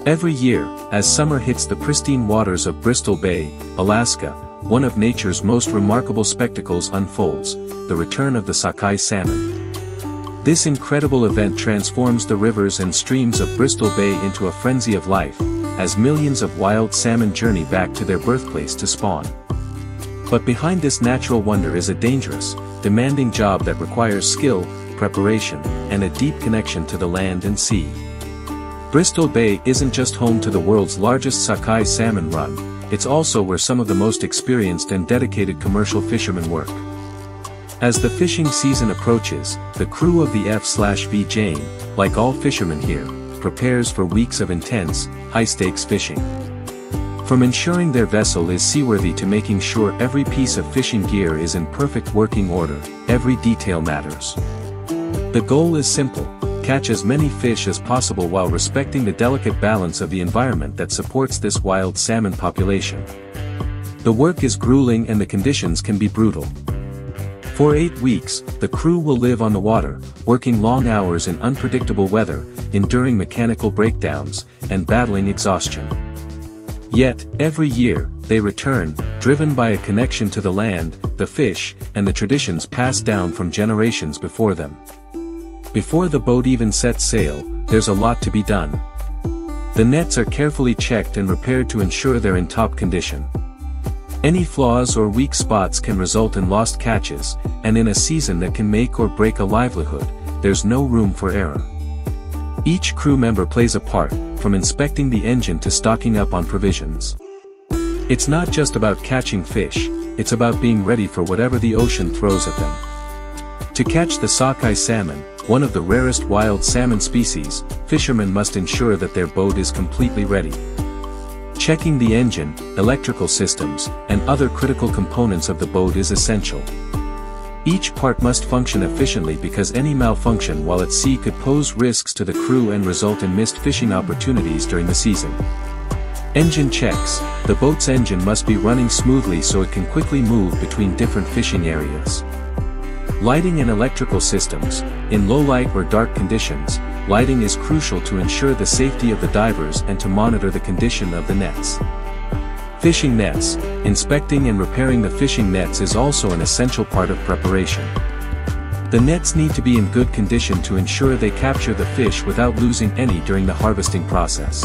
Every year, as summer hits the pristine waters of Bristol Bay, Alaska, one of nature's most remarkable spectacles unfolds, the return of the sockeye salmon. This incredible event transforms the rivers and streams of Bristol Bay into a frenzy of life, as millions of wild salmon journey back to their birthplace to spawn. But behind this natural wonder is a dangerous, demanding job that requires skill, preparation, and a deep connection to the land and sea. Bristol Bay isn't just home to the world's largest sockeye salmon run, it's also where some of the most experienced and dedicated commercial fishermen work. As the fishing season approaches, the crew of the F/V Jane, like all fishermen here, prepares for weeks of intense, high-stakes fishing. From ensuring their vessel is seaworthy to making sure every piece of fishing gear is in perfect working order, every detail matters. The goal is simple: catch as many fish as possible while respecting the delicate balance of the environment that supports this wild salmon population. The work is grueling and the conditions can be brutal. For 8 weeks, the crew will live on the water, working long hours in unpredictable weather, enduring mechanical breakdowns, and battling exhaustion. Yet, every year, they return, driven by a connection to the land, the fish, and the traditions passed down from generations before them. Before the boat even sets sail, there's a lot to be done. The nets are carefully checked and repaired to ensure they're in top condition. Any flaws or weak spots can result in lost catches, and in a season that can make or break a livelihood, there's no room for error. Each crew member plays a part, from inspecting the engine to stocking up on provisions. It's not just about catching fish, it's about being ready for whatever the ocean throws at them. To catch the sockeye salmon, one of the rarest wild salmon species, fishermen must ensure that their boat is completely ready. Checking the engine, electrical systems, and other critical components of the boat is essential. Each part must function efficiently because any malfunction while at sea could pose risks to the crew and result in missed fishing opportunities during the season. Engine checks: the boat's engine must be running smoothly so it can quickly move between different fishing areas. Lighting and electrical systems: in low light or dark conditions, lighting is crucial to ensure the safety of the divers and to monitor the condition of the nets. Fishing nets: inspecting and repairing the fishing nets is also an essential part of preparation. The nets need to be in good condition to ensure they capture the fish without losing any during the harvesting process.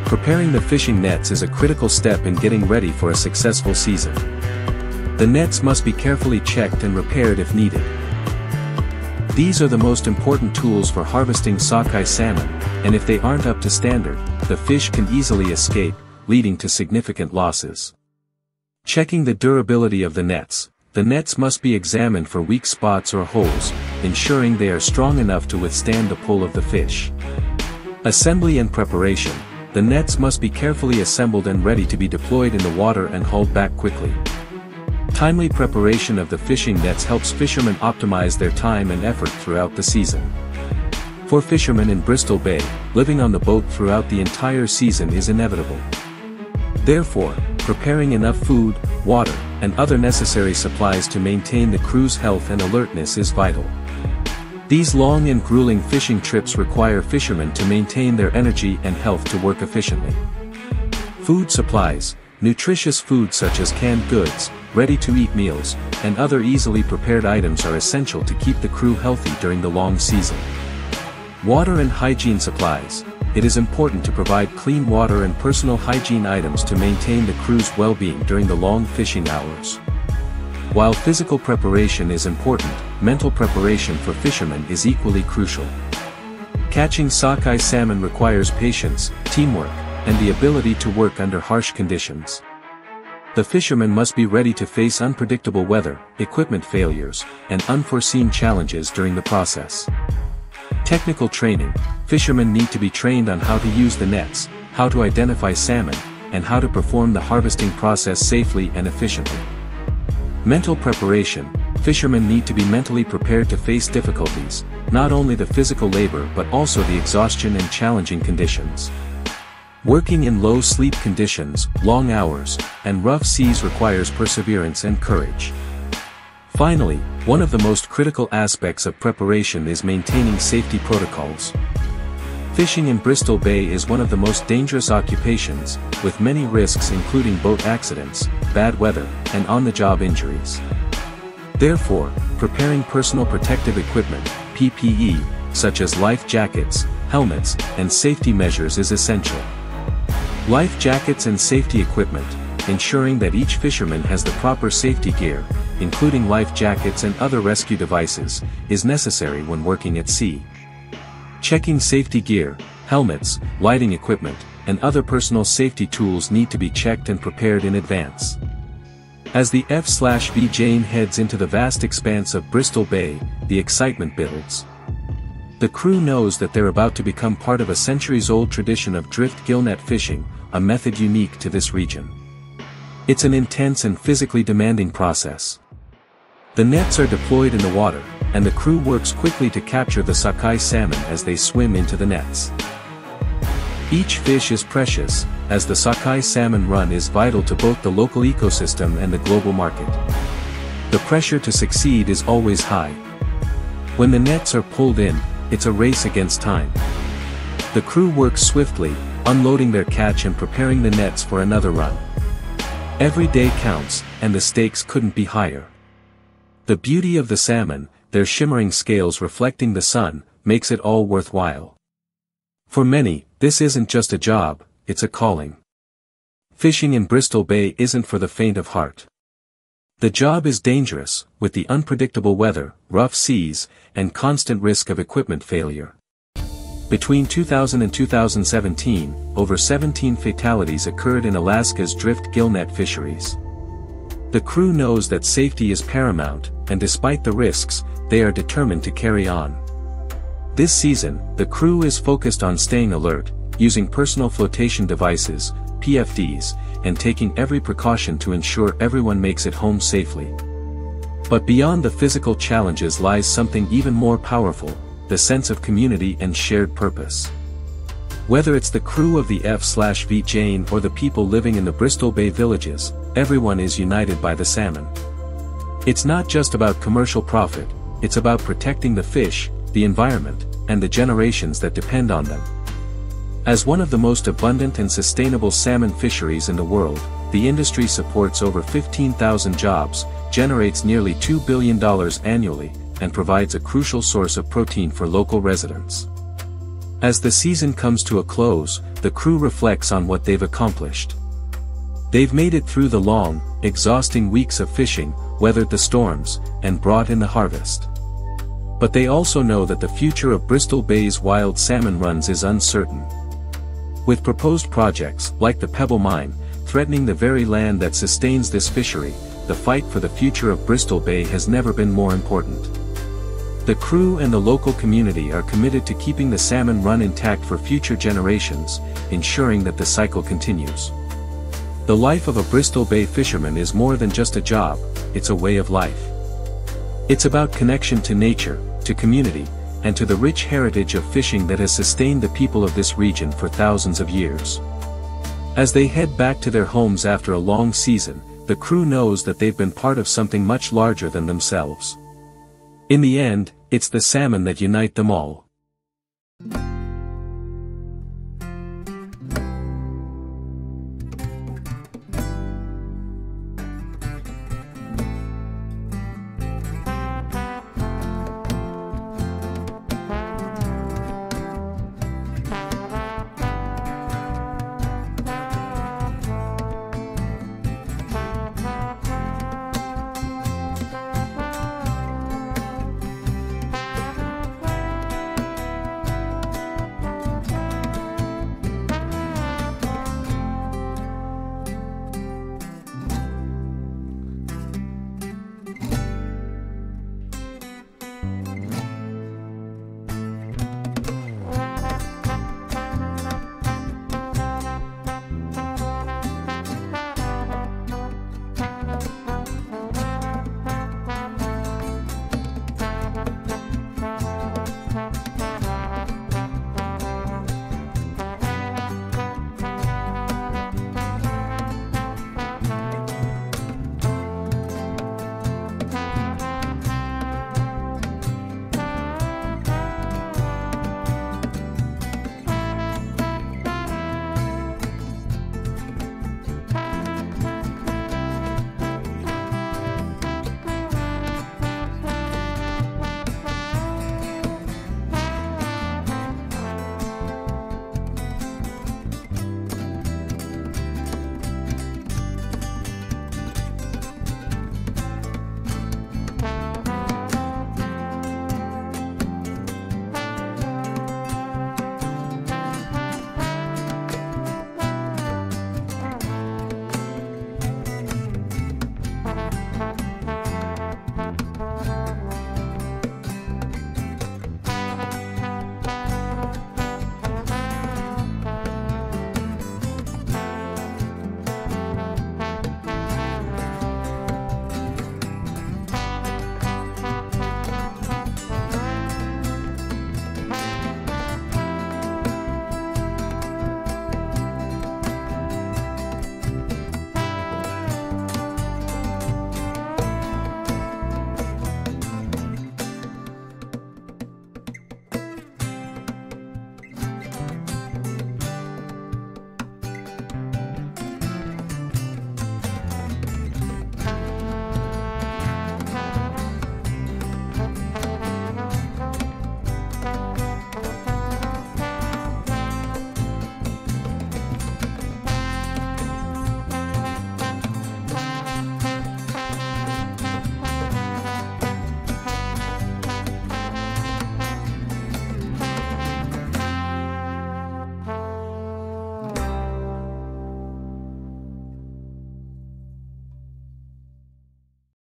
Preparing the fishing nets is a critical step in getting ready for a successful season. The nets must be carefully checked and repaired if needed. These are the most important tools for harvesting sockeye salmon, and if they aren't up to standard, the fish can easily escape, leading to significant losses. Checking the durability of the nets must be examined for weak spots or holes, ensuring they are strong enough to withstand the pull of the fish. Assembly and preparation: the nets must be carefully assembled and ready to be deployed in the water and hauled back quickly. Timely preparation of the fishing nets helps fishermen optimize their time and effort throughout the season. For fishermen in Bristol Bay, living on the boat throughout the entire season is inevitable. Therefore, preparing enough food, water, and other necessary supplies to maintain the crew's health and alertness is vital. These long and grueling fishing trips require fishermen to maintain their energy and health to work efficiently. Food supplies: nutritious food such as canned goods, ready-to-eat meals, and other easily prepared items are essential to keep the crew healthy during the long season. Water and hygiene supplies: it is important to provide clean water and personal hygiene items to maintain the crew's well-being during the long fishing hours. While physical preparation is important, mental preparation for fishermen is equally crucial. Catching sockeye salmon requires patience, teamwork, and the ability to work under harsh conditions. The fishermen must be ready to face unpredictable weather, equipment failures, and unforeseen challenges during the process. Technical training: fishermen need to be trained on how to use the nets, how to identify salmon, and how to perform the harvesting process safely and efficiently. Mental preparation: fishermen need to be mentally prepared to face difficulties, not only the physical labor but also the exhaustion and challenging conditions. Working in low sleep conditions, long hours, and rough seas requires perseverance and courage. Finally, one of the most critical aspects of preparation is maintaining safety protocols. Fishing in Bristol Bay is one of the most dangerous occupations, with many risks including boat accidents, bad weather, and on-the-job injuries. Therefore, preparing personal protective equipment, PPE, such as life jackets, helmets, and safety measures is essential. Life jackets and safety equipment, ensuring that each fisherman has the proper safety gear, including life jackets and other rescue devices, is necessary when working at sea. Checking safety gear, helmets, lighting equipment, and other personal safety tools need to be checked and prepared in advance. As the F/V Jane heads into the vast expanse of Bristol Bay, the excitement builds. The crew knows that they're about to become part of a centuries-old tradition of drift gillnet fishing, a method unique to this region. It's an intense and physically demanding process. The nets are deployed in the water, and the crew works quickly to capture the sockeye salmon as they swim into the nets. Each fish is precious, as the sockeye salmon run is vital to both the local ecosystem and the global market. The pressure to succeed is always high. When the nets are pulled in, it's a race against time. The crew works swiftly, unloading their catch and preparing the nets for another run. Every day counts, and the stakes couldn't be higher. The beauty of the salmon, their shimmering scales reflecting the sun, makes it all worthwhile. For many, this isn't just a job, it's a calling. Fishing in Bristol Bay isn't for the faint of heart. The job is dangerous, with the unpredictable weather, rough seas, and constant risk of equipment failure. Between 2000 and 2017, over 17 fatalities occurred in Alaska's drift gillnet fisheries. The crew knows that safety is paramount, and despite the risks, they are determined to carry on. This season, the crew is focused on staying alert, using personal flotation devices, PFDs, and taking every precaution to ensure everyone makes it home safely. But beyond the physical challenges lies something even more powerful, the sense of community and shared purpose. Whether it's the crew of the F/V Jane or the people living in the Bristol Bay villages, everyone is united by the salmon. It's not just about commercial profit, it's about protecting the fish, the environment, and the generations that depend on them. As one of the most abundant and sustainable salmon fisheries in the world, the industry supports over 15,000 jobs, generates nearly $2 billion annually, and provides a crucial source of protein for local residents. As the season comes to a close, the crew reflects on what they've accomplished. They've made it through the long, exhausting weeks of fishing, weathered the storms, and brought in the harvest. But they also know that the future of Bristol Bay's wild salmon runs is uncertain. With proposed projects, like the Pebble Mine, threatening the very land that sustains this fishery, the fight for the future of Bristol Bay has never been more important. The crew and the local community are committed to keeping the salmon run intact for future generations, ensuring that the cycle continues. The life of a Bristol Bay fisherman is more than just a job, it's a way of life. It's about connection to nature, to community, and to the rich heritage of fishing that has sustained the people of this region for thousands of years. As they head back to their homes after a long season, the crew knows that they've been part of something much larger than themselves. In the end, it's the salmon that unite them all.